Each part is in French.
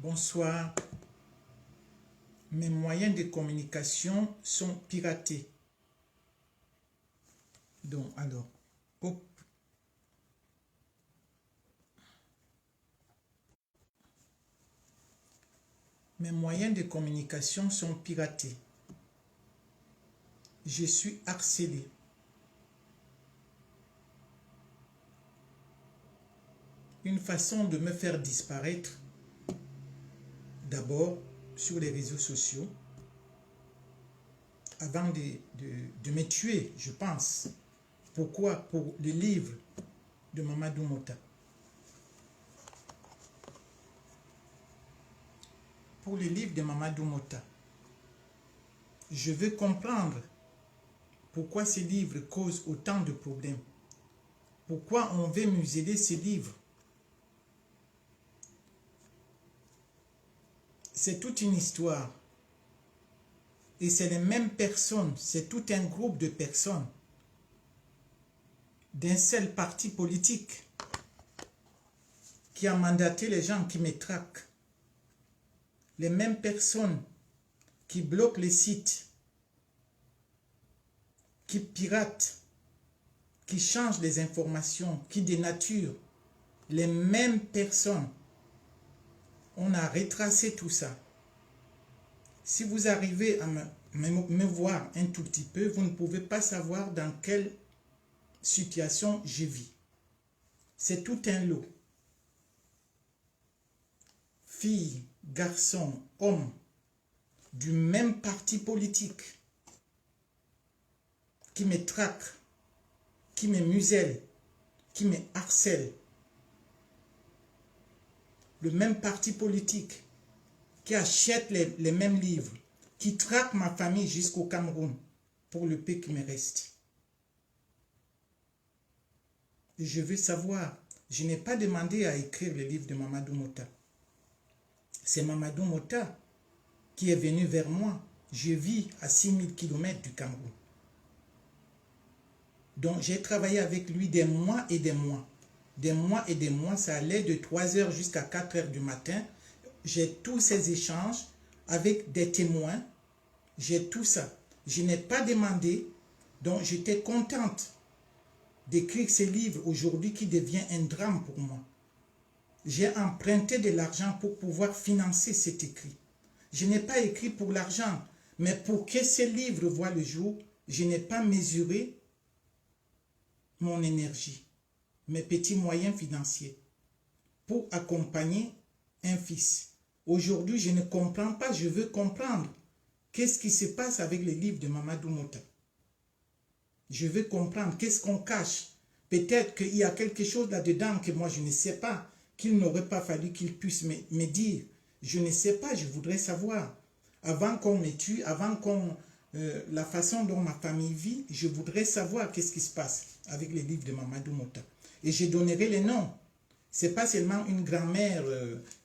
Bonsoir. Mes moyens de communication sont piratés. Donc, alors, hop. Mes moyens de communication sont piratés. Je suis harcelé. Une façon de me faire disparaître, d'abord sur les réseaux sociaux, avant de me tuer, je pense. Pourquoi? Pour le livre de Mamadou Mota. Pour le livre de Mamadou Mota, je veux comprendre pourquoi ce livre cause autant de problèmes. Pourquoi on veut museler ce livre? C'est toute une histoire. Et c'est les mêmes personnes, c'est tout un groupe de personnes d'un seul parti politique qui a mandaté les gens qui me traquent. Les mêmes personnes qui bloquent les sites, qui piratent, qui changent les informations, qui dénaturent. Les mêmes personnes. On a retracé tout ça. Si vous arrivez à me voir un tout petit peu, vous ne pouvez pas savoir dans quelle situation je vis. C'est tout un lot. Filles, garçons, hommes, du même parti politique, qui me traquent, qui me musellent, qui me harcèlent. Le même parti politique qui achète les mêmes livres, qui traque ma famille jusqu'au Cameroun pour le peu qui me reste. Et je veux savoir, je n'ai pas demandé à écrire le livre de Mamadou Mota. C'est Mamadou Mota qui est venu vers moi. Je vis à 6000 km du Cameroun. Donc j'ai travaillé avec lui des mois et des mois. Des mois et des mois, ça allait de 3 heures jusqu'à 4 heures du matin. J'ai tous ces échanges avec des témoins. J'ai tout ça. Je n'ai pas demandé, donc j'étais contente d'écrire ce livre aujourd'hui qui devient un drame pour moi. J'ai emprunté de l'argent pour pouvoir financer cet écrit. Je n'ai pas écrit pour l'argent, mais pour que ce livre voie le jour, je n'ai pas mesuré mon énergie, mes petits moyens financiers pour accompagner un fils. Aujourd'hui, je ne comprends pas, je veux comprendre qu'est-ce qui se passe avec les livres de Mamadou Mota. Je veux comprendre qu'est-ce qu'on cache. Peut-être qu'il y a quelque chose là-dedans que moi je ne sais pas, qu'il n'aurait pas fallu qu'il puisse me dire. Je ne sais pas, je voudrais savoir. Avant qu'on me tue, avant qu'on... la façon dont ma famille vit, je voudrais savoir qu'est-ce qui se passe avec les livres de Mamadou Mota. Et je donnerai les noms. Ce n'est pas seulement une grand-mère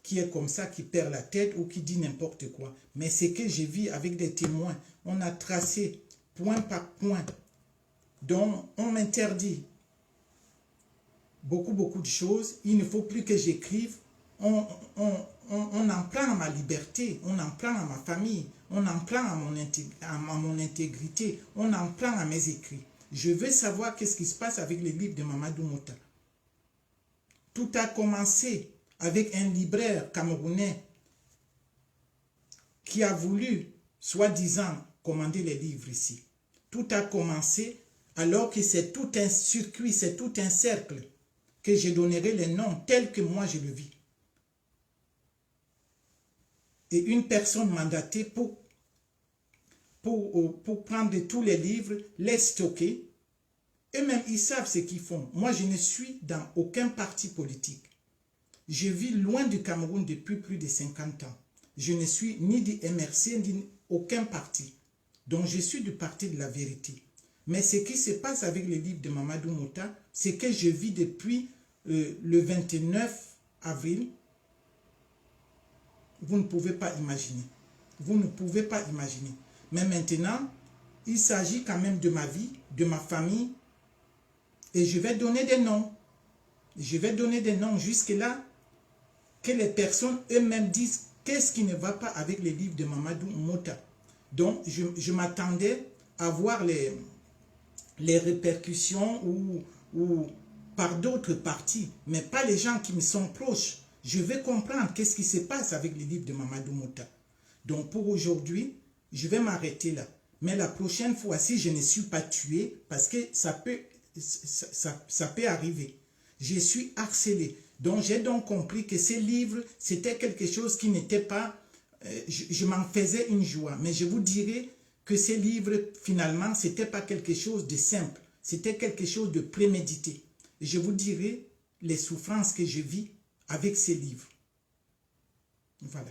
qui est comme ça, qui perd la tête ou qui dit n'importe quoi. Mais c'est que je vis avec des témoins. On a tracé point par point. Donc, on m'interdit beaucoup de choses. Il ne faut plus que j'écrive. On en prend à ma liberté, on en prend à ma famille, on en prend à mon intégrité, on en prend à mes écrits. Je veux savoir qu'est-ce qui se passe avec les livres de Mamadou Mota. Tout a commencé avec un libraire camerounais qui a voulu, soi-disant, commander les livres ici. Tout a commencé alors que c'est tout un circuit, c'est tout un cercle que je donnerai les noms tels que moi je le vis. Et une personne mandatée pour prendre tous les livres, les stocker. Eux-mêmes, ils savent ce qu'ils font. Moi, je ne suis dans aucun parti politique. Je vis loin du Cameroun depuis plus de 50 ans. Je ne suis ni du MRC, ni aucun parti. Donc, je suis du parti de la vérité. Mais ce qui se passe avec les livres de Mamadou Mota, c'est que je vis depuis le 29 avril. Vous ne pouvez pas imaginer. Vous ne pouvez pas imaginer. Mais maintenant, il s'agit quand même de ma vie, de ma famille. Et je vais donner des noms. Je vais donner des noms jusque-là que les personnes eux-mêmes disent qu'est-ce qui ne va pas avec les livres de Mamadou Mota. Donc, je m'attendais à voir les répercussions ou par d'autres parties, mais pas les gens qui me sont proches. Je vais comprendre qu'est-ce qui se passe avec les livres de Mamadou Mota. Donc, pour aujourd'hui, je vais m'arrêter là. Mais la prochaine fois, si je ne suis pas tué, parce que ça peut arriver, je suis harcelé. Donc, j'ai donc compris que ces livres, c'était quelque chose qui n'était pas... je m'en faisais une joie. Mais je vous dirais que ces livres, finalement, ce n'était pas quelque chose de simple. C'était quelque chose de prémédité. Et je vous dirai les souffrances que je vis avec ces livres. Voilà.